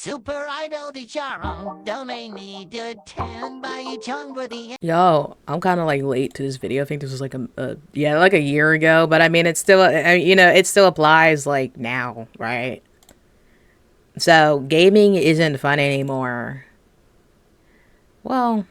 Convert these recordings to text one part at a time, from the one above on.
Super Idol di Charo, domain need to 10 by Chung for the. Yo, I'm kind of like late to this video. I think this was like yeah, like a year ago. But I mean, it's still, it still applies like now, right? So gaming isn't fun anymore. Well,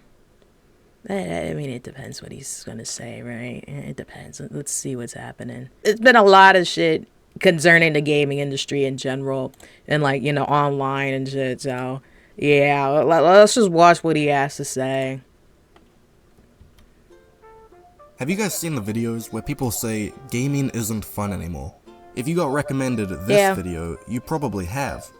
I mean, it depends what he's gonna say, right? It depends. Let's see what's happening. It's been a lot of shit concerning the gaming industry in general, and like online and shit. So yeah, let's just watch what he has to say. Have you guys seen the videos where people say gaming isn't fun anymore? If you got recommended this video, you probably have.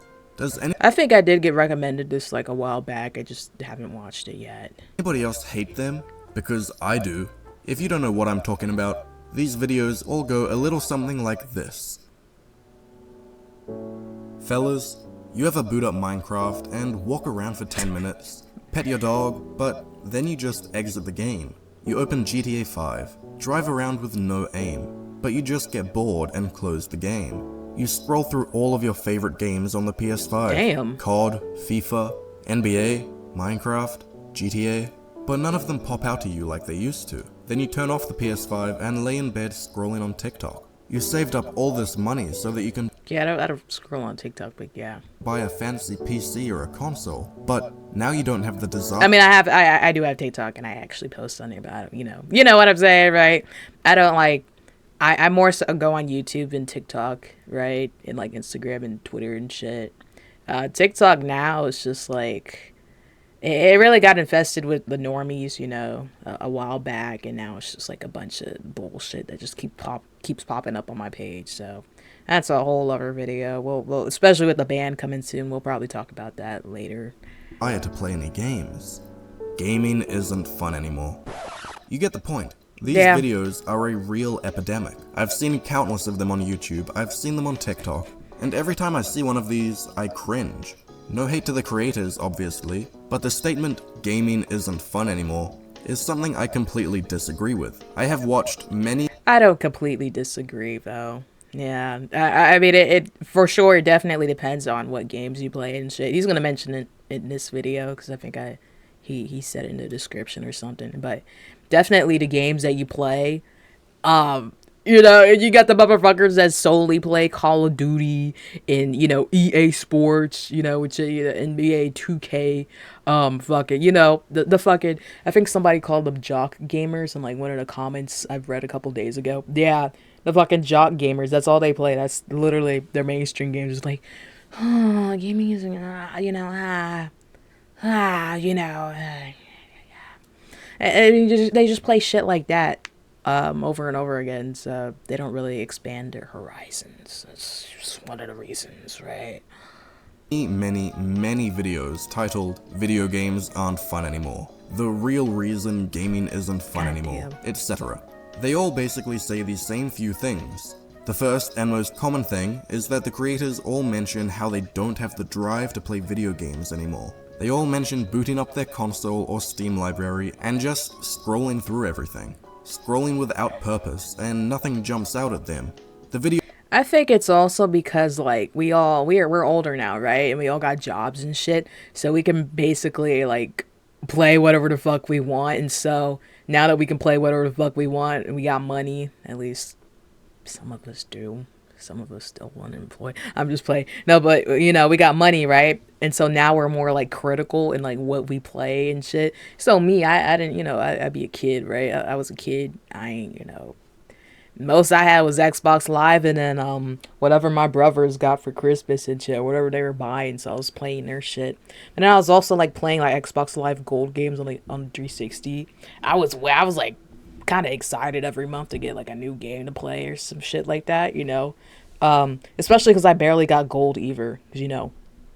I think I did get recommended this like a while back. I just haven't watched it yet. Anybody else hate them? Because I do. If you don't know what I'm talking about, these videos all go a little something like this. Fellas, you ever boot up Minecraft and walk around for 10 minutes, pet your dog, but then you just exit the game. You open GTA 5, drive around with no aim, but you just get bored and close the game. You scroll through all of your favorite games on the PS5. Damn. COD, FIFA, NBA, Minecraft, GTA, but none of them pop out to you like they used to. Then you turn off the PS5 and lay in bed scrolling on TikTok. You saved up all this money so that you can I don't scroll on TikTok, but yeah. Buy a fancy PC or a console, but now you don't have the desire. I mean, I do have TikTok, and I actually post something about it. You know what I'm saying, right? I don't like. I more so go on YouTube and TikTok, right, and like Instagram and Twitter and shit. TikTok now is just like it really got infested with the normies, a while back, and now it's just like a bunch of bullshit that just keeps popping up on my page. So that's a whole other video. We'll especially with the band coming soon, we'll probably talk about that later. I had to play any games. Gaming isn't fun anymore. You get the point. These videos are a real epidemic. I've seen countless of them on YouTube, I've seen them on TikTok, and every time I see one of these, I cringe. No hate to the creators, obviously, but the statement, gaming isn't fun anymore, is something I completely disagree with. I have watched many— I don't completely disagree, though. Yeah, I mean, it for sure definitely depends on what games you play and shit. He's gonna mention it in this video, because I think he said it in the description or something, but definitely the games that you play, you got the motherfuckers that solely play Call of Duty and, EA Sports, which, NBA 2K, fucking, the fucking, I think somebody called them jock gamers in, like, one of the comments I've read a couple days ago. Yeah, the fucking jock gamers, that's all they play. That's literally their mainstream games. It's like, gaming is, and they just play shit like that over and over again, so they don't really expand their horizons. That's just one of the reasons, right? Many videos titled "Video games aren't fun anymore," "The real reason gaming isn't fun anymore," etc. They all basically say the same few things. The first and most common thing is that the creators all mention how they don't have the drive to play video games anymore. They all mention booting up their console or Steam library and just scrolling through everything. Scrolling without purpose, and nothing jumps out at them. I think it's also because, like, we're older now, right? And we all got jobs and shit, so we can basically, like, play whatever the fuck we want. And so now that we can play whatever the fuck we want and we got money, at least some of us do. Some of us still unemployed. I'm just playing. No, but, we got money, right? And so now we're more, like, critical in, like, what we play and shit. So me, I didn't, I'd be a kid, right? I was a kid. I ain't, most I had was Xbox Live and then, whatever my brothers got for Christmas and shit, whatever they were buying. So I was playing their shit. And then I was also, like, playing, like, Xbox Live Gold games on 360. I was, like, kind of excited every month to get like a new game to play or some shit like that, especially because I barely got gold either, because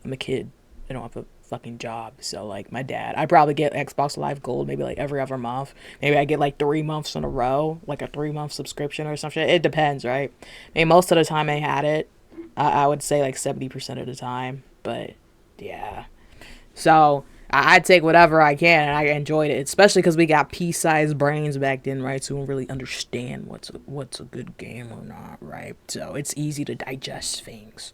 I'm a kid, I don't have a fucking job. So like my dad, I probably get Xbox Live Gold maybe like every other month. Maybe I get like 3 months in a row, like a 3-month subscription or some shit. It depends, right? I mean, most of the time I had it, I would say like 70% of the time, but yeah. So I take whatever I can, and I enjoyed it, especially because we got pea-sized brains back then, right? So we don't really understand what's a good game or not, right? So it's easy to digest things.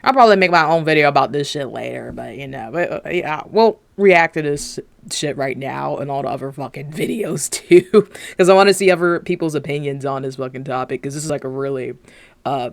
I'll probably make my own video about this shit later, but you know, yeah, we'll react to this shit right now and all the other fucking videos too, because I want to see other people's opinions on this fucking topic, because this is like a really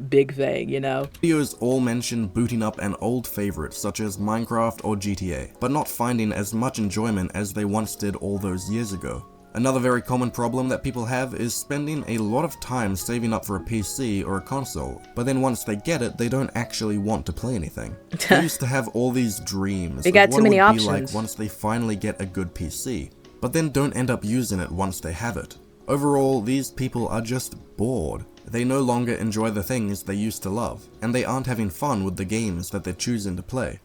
big thing, you know. Videos all mention booting up an old favorite such as Minecraft or GTA, but not finding as much enjoyment as they once did all those years ago. Another very common problem that people have is spending a lot of time saving up for a PC or a console, but then once they get it, they don't actually want to play anything. They used to have all these dreams they got of what too many it would be options like once they finally get a good PC, but then don't end up using it once they have it. Overall, these people are just bored. They no longer enjoy the things they used to love, and they aren't having fun with the games that they're choosing to play.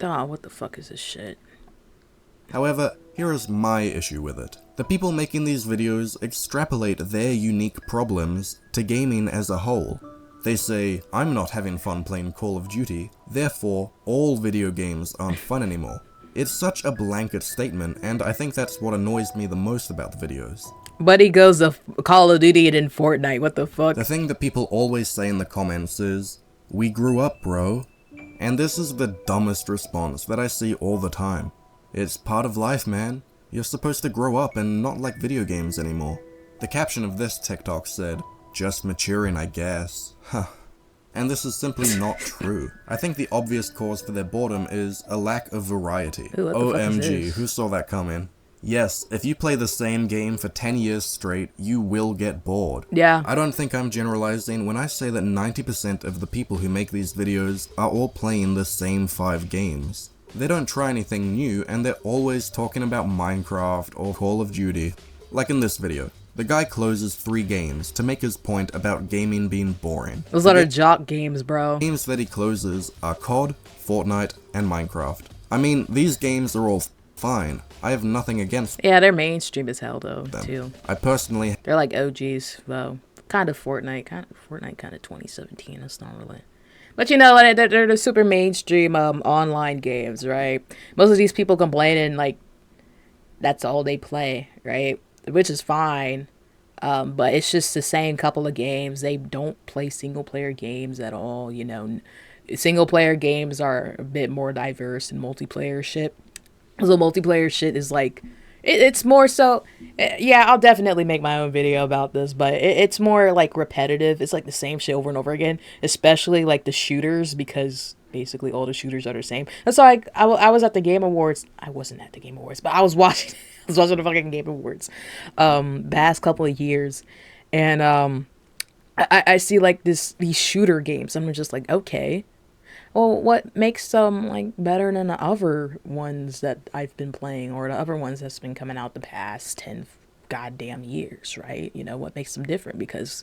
What the fuck is this shit? However, here is my issue with it. The people making these videos extrapolate their unique problems to gaming as a whole. They say, I'm not having fun playing Call of Duty, therefore all video games aren't fun anymore. It's such a blanket statement, and I think that's what annoys me the most about the videos. But he goes to Call of Duty and in Fortnite, what the fuck? The thing that people always say in the comments is, we grew up, bro. And this is the dumbest response that I see all the time. It's part of life, man. You're supposed to grow up and not like video games anymore. The caption of this TikTok said, just maturing, I guess. Huh. And this is simply not true. I think the obvious cause for their boredom is a lack of variety. Ooh, OMG, who saw that coming? Yes, if you play the same game for 10 years straight, you will get bored. Yeah. I don't think I'm generalizing when I say that 90% of the people who make these videos are all playing the same 5 games. They don't try anything new, and they're always talking about Minecraft or Call of Duty. Like in this video, the guy closes 3 games to make his point about gaming being boring. Those are jock games, bro. Games that he closes are COD, Fortnite, and Minecraft. I mean, these games are all fine. I have nothing against Yeah, they're mainstream as hell though, them. too. They're like OGs, though. Kind of Fortnite, kind of 2017. That's not really. But you know, they're the super mainstream online games, right? Most of these people complaining like that's all they play, right? Which is fine. But it's just the same couple of games. They don't play single player games at all, you know. Single player games are a bit more diverse than multiplayer shit. So multiplayer shit is like, it's more so, yeah, I'll definitely make my own video about this, but it's more like repetitive. It's like the same shit over and over again, especially like the shooters, because basically all the shooters are the same. That's why I was at the Game Awards. I wasn't at the Game Awards, but I was watching the fucking Game Awards past couple of years, and I see like these shooter games. I'm just like, okay. Well, what makes them like better than the other ones that I've been playing, or the other ones that's been coming out the past 10 goddamn years, right? You know, what makes them different? Because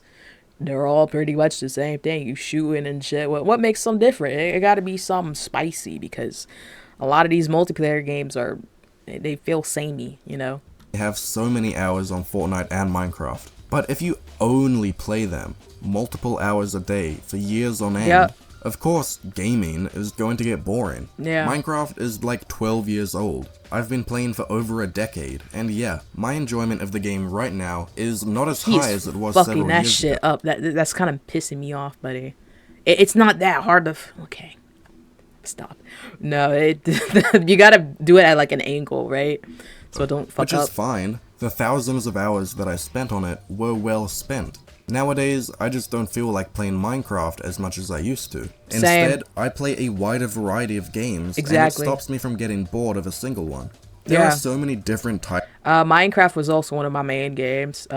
they're all pretty much the same thing. You shooting and shit. What makes them different? It got to be something spicy, because a lot of these multiplayer games they feel samey, you know? They have so many hours on Fortnite and Minecraft. But if you only play them multiple hours a day for years on end, yep. Of course, gaming is going to get boring. Yeah. Minecraft is like 12 years old. I've been playing for over a decade, and yeah, my enjoyment of the game right now is not as high as it was several years ago. Fucking that shit up. That's kind of pissing me off, buddy. It's not that hard to. Okay, stop. No, you gotta do it at like an angle, right? So don't fuck up. Which is fine. The thousands of hours that I spent on it were well spent. Nowadays, I just don't feel like playing Minecraft as much as I used to. Instead, I play a wider variety of games, and it stops me from getting bored of a single one. There are so many different types. Minecraft was also one of my main games.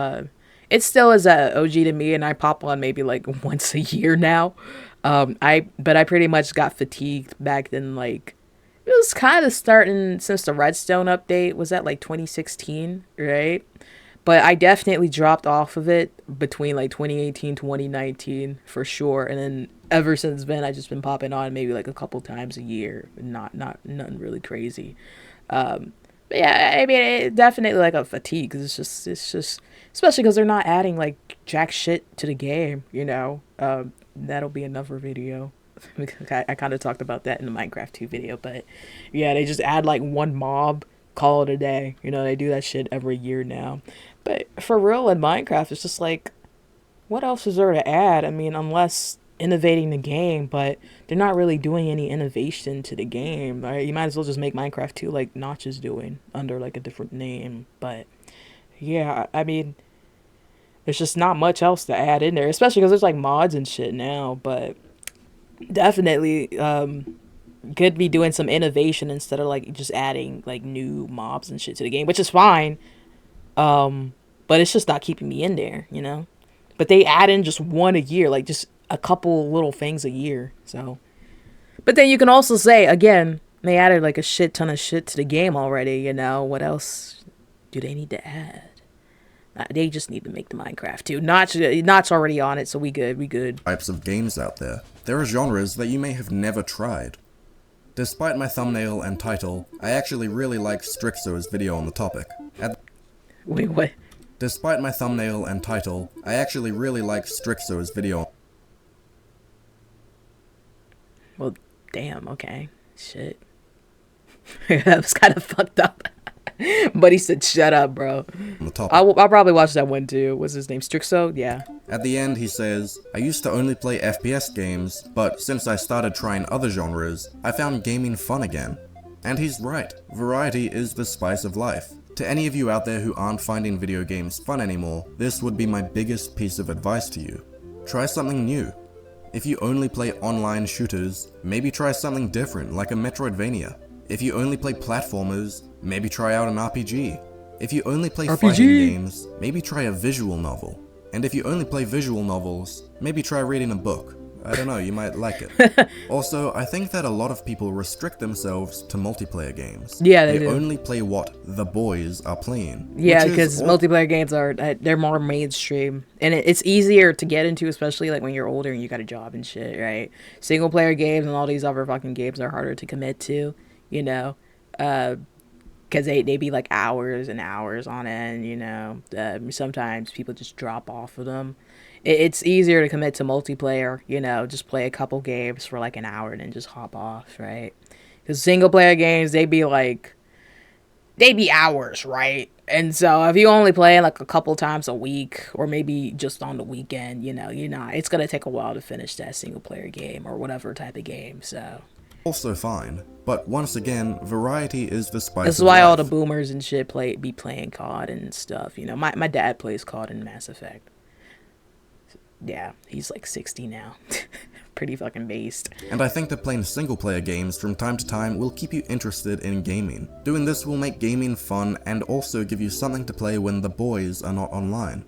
It still is a OG to me, and I pop on maybe like once a year now. But I pretty much got fatigued back then. Like, it was kind of starting since the Redstone update. Was that like 2016, right? But I definitely dropped off of it between like 2018, 2019 for sure. And then ever since then, I've just been popping on maybe like a couple times a year. Nothing really crazy. But yeah, I mean, it definitely like a fatigue, because it's just, especially because they're not adding like jack shit to the game, you know. That'll be another video. I kind of talked about that in the Minecraft 2 video, but yeah, they just add like one mob, call it a day. You know, they do that shit every year now. But for real in Minecraft, it's just like, what else is there to add? I mean, unless innovating the game, but they're not really doing any innovation to the game. Right? You might as well just make Minecraft 2 like Notch is doing under like a different name. But yeah, I mean, there's just not much else to add in there, especially because there's like mods and shit now. But definitely could be doing some innovation instead of like just adding like new mobs and shit to the game, which is fine. But it's just not keeping me in there, you know. But they add in just one a year, like just a couple little things a year. So, but then you can also say again, they added like a shit ton of shit to the game already. You know, what else do they need to add? They just need to make the Minecraft too. Notch already on it, so we good. Types of games out there. There are genres that you may have never tried. Despite my thumbnail and title, I actually really like Strixo's video on the topic. Wait, what? Despite my thumbnail and title, I actually really like Strixo's video. Well, damn, okay. Shit. That was kind of fucked up. But he said, shut up, bro. On the topic. I'll probably watch that one too. What's his name? Strixo? Yeah. At the end, he says, I used to only play FPS games, but since I started trying other genres, I found gaming fun again. And he's right. Variety is the spice of life. To any of you out there who aren't finding video games fun anymore, this would be my biggest piece of advice to you. Try something new. If you only play online shooters, maybe try something different like a Metroidvania. If you only play platformers, maybe try out an RPG. If you only play fighting games, maybe try a visual novel. And if you only play visual novels, maybe try reading a book. I don't know, you might like it. Also, I think that a lot of people restrict themselves to multiplayer games. Yeah, they do. Only play what the boys are playing. Yeah, because multiplayer games they're more mainstream. And it's easier to get into, especially like when you're older and you got a job and shit, right? Single player games and all these other fucking games are harder to commit to, you know? Because they be like hours and hours on end, you know? Sometimes people just drop off of them. It's easier to commit to multiplayer, you know, just play a couple games for like an hour and then just hop off, right? Because single player games, they be hours, right? And so if you only play like a couple times a week or maybe just on the weekend, you know, it's going to take a while to finish that single player game or whatever type of game, so. Also fine, but once again, variety is the spice. This is why all the boomers and shit be playing COD and stuff, you know. My dad plays COD and Mass Effect. Yeah, he's like 60 now. Pretty fucking based. And I think that playing single player games from time to time will keep you interested in gaming. Doing this will make gaming fun and also give you something to play when the boys are not online.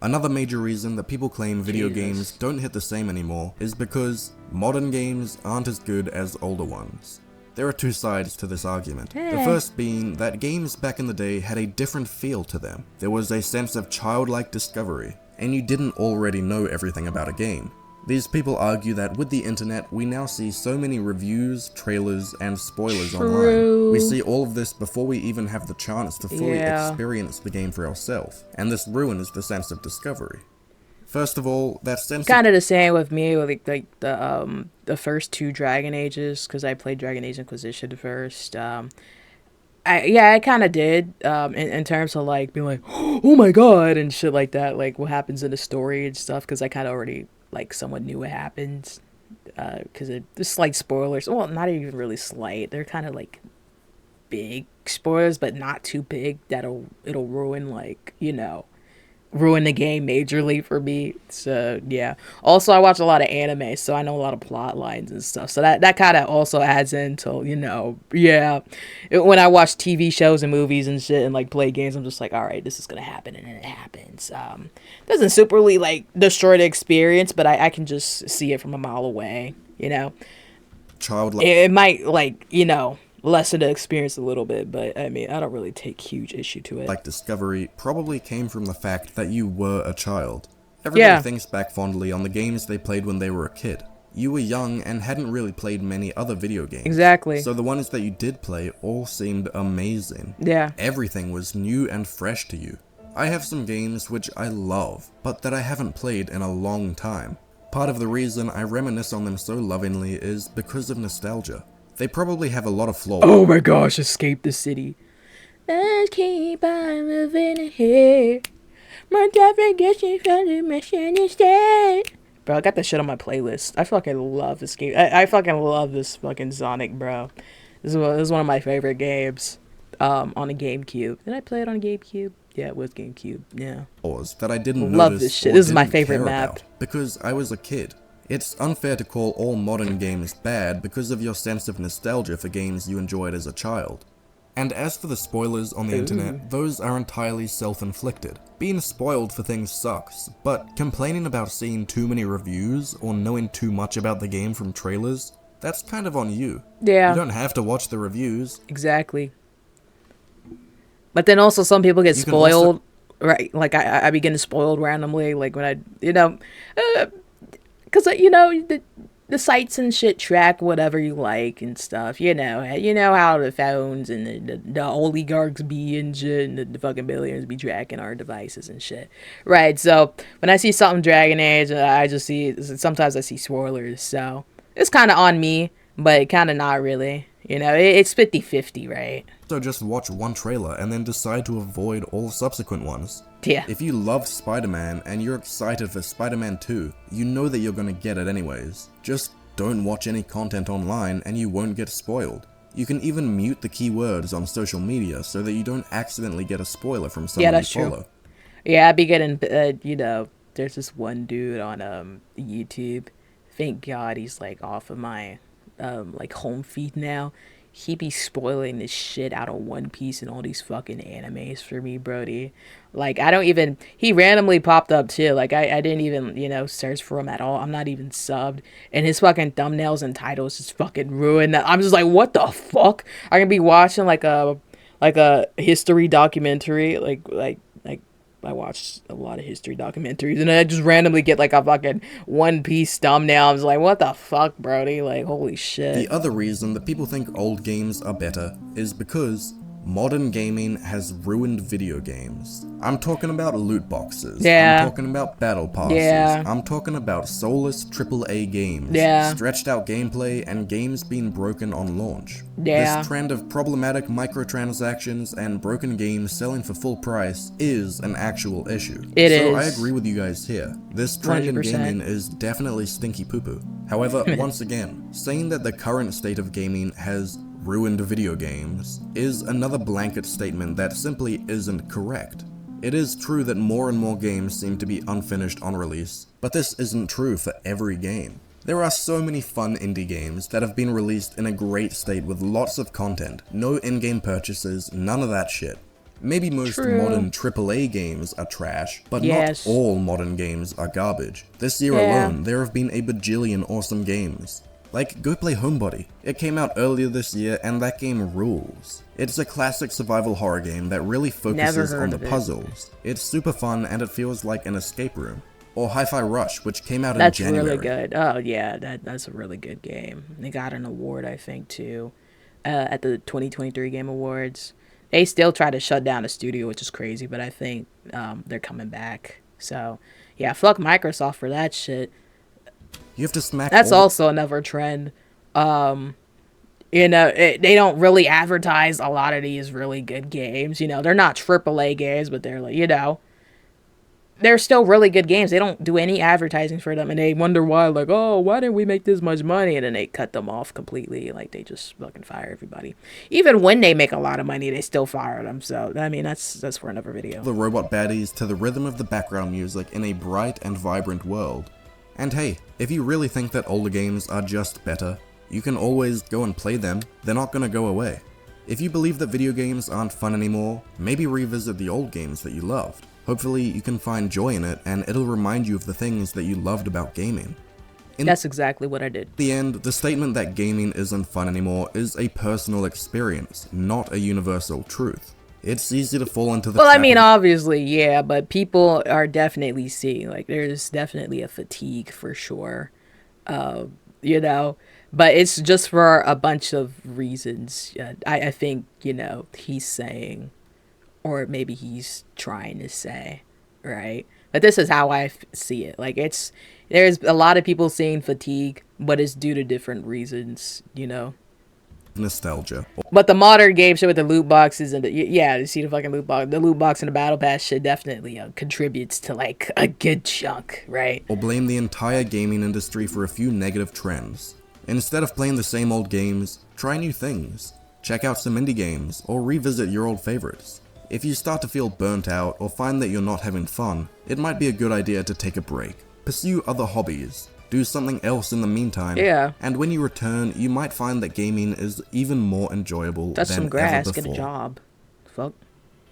Another major reason that people claim video games don't hit the same anymore is because modern games aren't as good as older ones. There are two sides to this argument. The first being that games back in the day had a different feel to them. There was a sense of childlike discovery, and you didn't already know everything about a game. These people argue that with the internet, we now see so many reviews, trailers, and spoilers online. We see all of this before we even have the chance to fully experience the game for ourselves, and this ruins the sense of discovery. First of all, that sense kind of the same with me with like the first two Dragon Ages, because I played Dragon Age Inquisition first. I kind of did, in terms of like being like, oh my god, and shit like that, like what happens in the story and stuff, because I kind of already like somewhat knew what happens, because the slight spoilers, well, not even really slight, they're kind of like big spoilers, but not too big that it'll ruin, like, you know, ruin the game majorly for me. So yeah, also I watch a lot of anime, so I know a lot of plot lines and stuff, so that kind of also adds into, you know, when I watch TV shows and movies and shit and like play games, I'm just like, all right, this is gonna happen, and then it happens. Doesn't superly like destroy the experience, but I can just see it from a mile away, you know. Childlike. It might, like, you know, lessen the experience a little bit, but I mean, I don't really take huge issue to it. Like discovery probably came from the fact that you were a child. Everybody thinks back fondly on the games they played when they were a kid. You were young and hadn't really played many other video games. Exactly. So the ones that you did play all seemed amazing. Yeah. Everything was new and fresh to you. I have some games which I love, but that I haven't played in a long time. Part of the reason I reminisce on them so lovingly is because of nostalgia. They probably have a lot of flaws. Oh my gosh, Escape the City. Let's keep on moving ahead. My dad forgets you from the mission instead. Bro, I got that shit on my playlist. I fucking love this game. I fucking love this fucking Sonic, bro. This is one of my favorite games. On a GameCube. Did I play it on a GameCube? Yeah, it was GameCube. Yeah. That I didn't Love notice this shit. or This is my didn't favorite care map. about because I was a kid. It's unfair to call all modern games bad because of your sense of nostalgia for games you enjoyed as a child. And as for the spoilers on the internet, those are entirely self-inflicted. Being spoiled for things sucks, but complaining about seeing too many reviews or knowing too much about the game from trailers, that's kind of on you. Yeah. You don't have to watch the reviews. Exactly. But then also some people get spoiled, right? Like I be getting spoiled randomly, like when I, because the sites and shit track whatever you like and stuff. You know how the phones and the oligarchs be and shit, and the fucking billions be tracking our devices and shit, right? So when I see something Dragon Age, I just see sometimes I see spoilers. So it's kind of on me, but kind of not really. It's 50-50, right? So just watch one trailer and then decide to avoid all subsequent ones. Yeah. If you love Spider-Man and you're excited for Spider-Man 2, you know that you're gonna get it anyways. Just don't watch any content online and you won't get spoiled. You can even mute the keywords on social media so that you don't accidentally get a spoiler from someone you follow. True. Yeah, I be getting, there's this one dude on YouTube. Thank God he's like off of my like home feed now. He be spoiling the shit out of One Piece and all these fucking animes for me, brody. Like, he randomly popped up too. Like, I didn't even, search for him at all. I'm not even subbed. And his fucking thumbnails and titles just fucking ruined that. I'm just like, what the fuck? I can be watching like a history documentary, like I watched a lot of history documentaries, and I just randomly get like a fucking One Piece thumbnail. I was like, what the fuck, brody? Like, holy shit. The other reason that people think old games are better is because modern gaming has ruined video games. I'm talking about loot boxes. Yeah. I'm talking about battle passes. Yeah. I'm talking about soulless AAA games. Yeah. Stretched out gameplay and games being broken on launch. Yeah. This trend of problematic microtransactions and broken games selling for full price is an actual issue. So I agree with you guys here. This trend 100%. in gaming is definitely stinky poo-poo. However, once again, saying that the current state of gaming has ruined video games is another blanket statement that simply isn't correct. It is true that more and more games seem to be unfinished on release, but this isn't true for every game. There are so many fun indie games that have been released in a great state with lots of content, no in-game purchases, none of that shit. Maybe most modern AAA games are trash, but not all modern games are garbage. This year alone, there have been a bajillion awesome games. Like, go play Homebody. It came out earlier this year, and that game rules. It's a classic survival horror game that really focuses on the puzzles. It's super fun, and it feels like an escape room. Or Hi-Fi Rush, which came out in January. That's really good. Oh, yeah, that's a really good game. They got an award, I think, too, at the 2023 Game Awards. They still try to shut down the studio, which is crazy, but I think they're coming back. So, yeah, fuck Microsoft for that shit. You have to smack. That's also another trend. They don't really advertise a lot of these really good games. They're not AAA games, but they're like, they're still really good games. They don't do any advertising for them, and they wonder why, like, oh, why didn't we make this much money? And then they cut them off completely. Like, they just fucking fire everybody. Even when they make a lot of money, they still fire them. So, I mean, that's for another video. The robot baddies to the rhythm of the background music in a bright and vibrant world. And hey, if you really think that older games are just better, you can always go and play them. They're not gonna go away. If you believe that video games aren't fun anymore, maybe revisit the old games that you loved. Hopefully you can find joy in it, and it'll remind you of the things that you loved about gaming. That's exactly what I did. In the end, the statement that gaming isn't fun anymore is a personal experience, not a universal truth. It's easy to fall into the Well, I mean, obviously, yeah, but people are definitely seeing, like, there's definitely a fatigue for sure, but it's just for a bunch of reasons. I think, he's saying, or maybe he's trying to say, right? But this is how I see it. Like, there's a lot of people seeing fatigue, but it's due to different reasons, nostalgia. But the modern game shit with the loot boxes and yeah, you see the fucking loot box and the battle pass shit definitely contributes to like a good chunk, right? Or blame the entire gaming industry for a few negative trends. Instead of playing the same old games, try new things. Check out some indie games, or revisit your old favorites. If you start to feel burnt out or find that you're not having fun, it might be a good idea to take a break. Pursue other hobbies. Do something else in the meantime. Yeah. And when you return, you might find that gaming is even more enjoyable Touch than some grass, ever before. get a job. Fuck.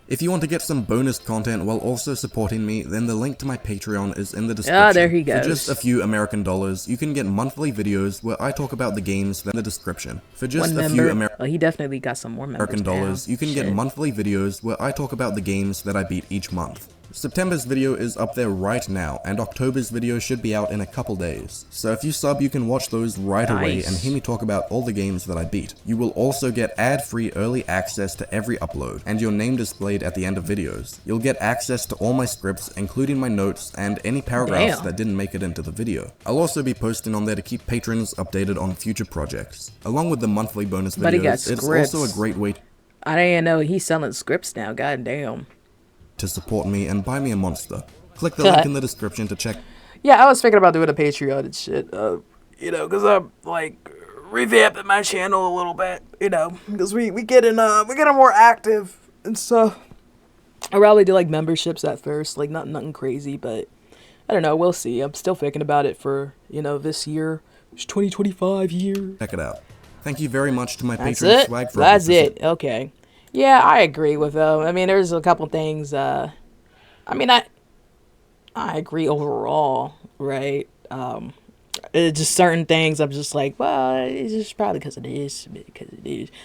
If you want to get some bonus content while also supporting me, then the link to my Patreon is in the description. Ah, there he goes. For just a few American dollars, you can get monthly videos where I talk about the games in the description. For just a few he definitely got some more American dollars, you can get monthly videos where I talk about the games that I beat each month. September's video is up there right now, and October's video should be out in a couple days. So if you sub, you can watch those right away and hear me talk about all the games that I beat. You will also get ad-free early access to every upload, and your name displayed at the end of videos. You'll get access to all my scripts, including my notes and any paragraphs that didn't make it into the video. I'll also be posting on there to keep patrons updated on future projects. Along with the monthly bonus videos, it's also a great way I didn't know he's selling scripts now, goddamn. To support me and buy me a monster. Click the link in the description to check. Yeah, I was thinking about doing a Patreon and shit, you know, because I'm, like, revamping my channel a little bit, you know, because we getting more active and stuff. I'd probably do, like, memberships at first, like, nothing crazy, but I don't know, we'll see. I'm still thinking about it for, you know, this year, it's 2025 year. Check it out. Thank you very much to my Patreon swag for That's it, okay. Yeah, I agree with them. I mean, there's a couple things, I mean, I agree overall, right? It's just certain things I'm just like, well, it's just probably because it is.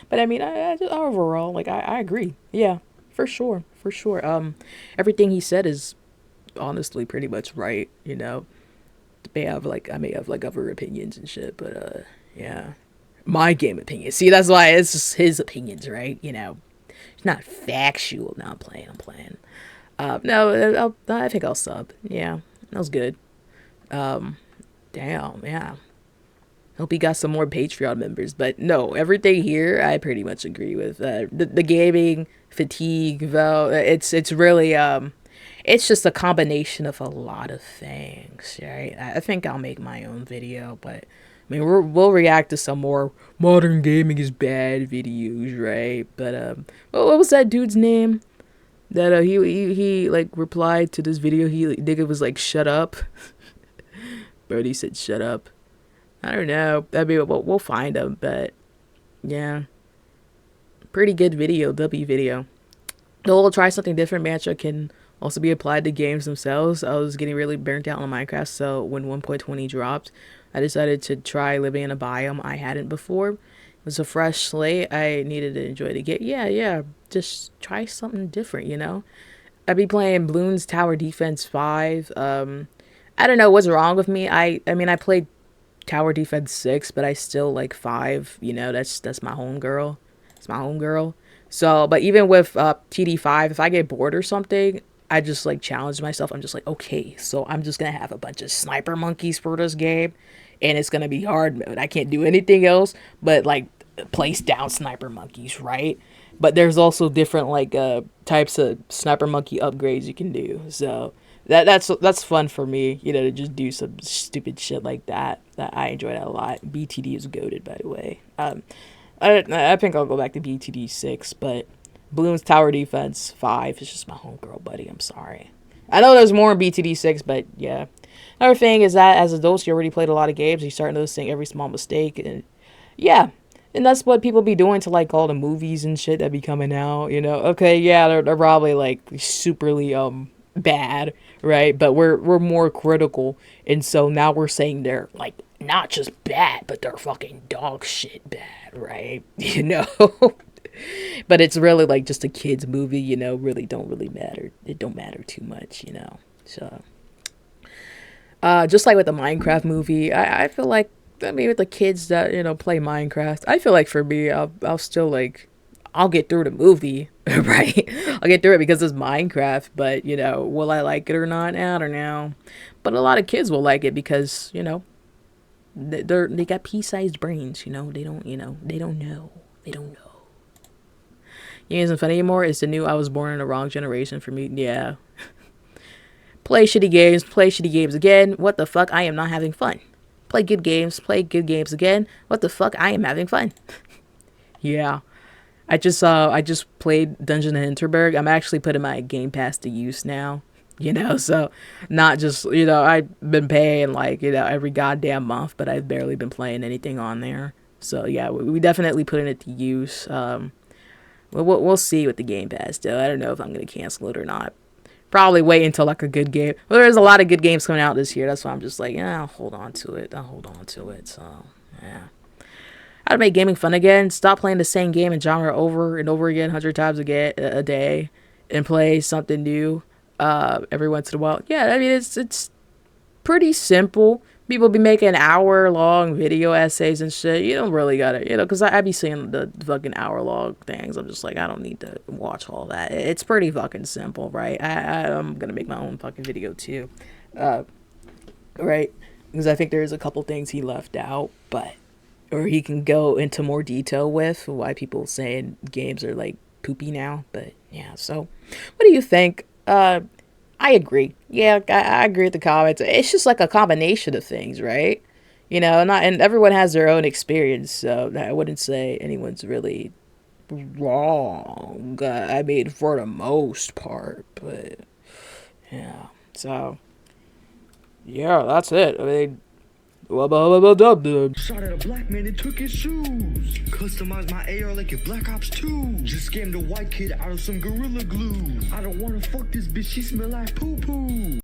But I mean, I just, overall, like, I agree. Yeah, for sure. Everything he said is honestly pretty much right, you know. I may have, like, other opinions and shit, but, yeah. My game opinion. See, that's why it's just his opinions, right? You know. It's not factual. No, I'm playing. No, I think I'll sub. Yeah, that was good. Damn, yeah. Hope he got some more Patreon members. But no, everything here I pretty much agree with. The gaming fatigue, though, it's really it's just a combination of a lot of things, right? I think I'll make my own video, but I mean, we'll react to some more modern gaming is bad videos, right? But what was that dude's name? That he like replied to this video. Nigga was like, "Shut up." Brody said, "Shut up." I don't know. I mean, we'll find him, but yeah, pretty good video. W video. The whole try something different matchup can also be applied to games themselves. I was getting really burnt out on Minecraft, so when 1.20 dropped, I decided to try living in a biome I hadn't before. It was a fresh slate. I needed to enjoy the game. Yeah, just try something different, you know? I'd be playing Bloons Tower Defense 5. I don't know what's wrong with me. I mean, I played Tower Defense 6, but I still like 5, you know? That's my homegirl. It's my homegirl. So, but even with TD5, if I get bored or something, I just like challenge myself. I'm just like, okay, so I'm just gonna have a bunch of sniper monkeys for this game, and it's gonna be hard mode. I can't do anything else but like place down sniper monkeys, right? But there's also different like types of sniper monkey upgrades you can do. So that's fun for me, you know, to just do some stupid shit like that. That I enjoy that a lot. BTD is goated, by the way. I think I'll go back to BTD 6, but Bloons Tower Defense 5 is just my homegirl, buddy. I'm sorry. I know there's more in BTD 6, but yeah. Another thing is that as adults, you already played a lot of games. You start noticing every small mistake. And yeah. And that's what people be doing to like all the movies and shit that be coming out, you know. Okay, yeah, they're probably like superly bad, right? But we're more critical. And so now we're saying they're like not just bad, but they're fucking dog shit bad, right? You know? But it's really like just a kid's movie, you know, really don't really matter. It don't matter too much, you know. So just like with the Minecraft movie, I feel like, I mean, with the kids that, you know, play Minecraft, I feel like for me, I'll still like, I'll get through the movie, right? I'll get through it because it's Minecraft, but, you know, will I like it or not? I don't know. But a lot of kids will like it because, you know, they got pea-sized brains, you know, they don't know. They don't know. You isn't fun anymore. It's the new I was born in the wrong generation for me. Yeah. Play shitty games again. What the fuck? I am not having fun. Play good games again. What the fuck? I am having fun. Yeah. I just played Dungeon of Hinterberg. I'm actually putting my Game Pass to use now. You know, so not just, you know, I've been paying like, you know, every goddamn month, but I've barely been playing anything on there. So yeah, we definitely putting it to use. We'll see with the Game Pass though. I don't know if I'm gonna cancel it or not. Probably wait until like a good game. Well, there's a lot of good games coming out this year. That's why I'm just like, yeah, I'll hold on to it. So yeah. How to make gaming fun again? Stop playing the same game and genre over and over again 100 times a day, and play something new every once in a while. Yeah, I mean it's pretty simple. People be making hour-long video essays and shit. You don't really gotta, you know, because I be seeing the fucking hour-long things. I'm just like, I don't need to watch all that. It's pretty fucking simple, right? I'm gonna make my own fucking video too, right? Because I think there's a couple things he left out, or he can go into more detail with why people saying games are like poopy now. But yeah, so what do you think? I agree. Yeah, I agree with the comments. It's just like a combination of things, right? You know, and everyone has their own experience, so I wouldn't say anyone's really wrong. I mean, for the most part, but yeah. So yeah, that's it. I mean, Shot at a black man and took his shoes. Customized my AR like a Black Ops 2. Just scammed a white kid out of some Gorilla Glue. I don't wanna fuck this bitch, she smell like poo poo.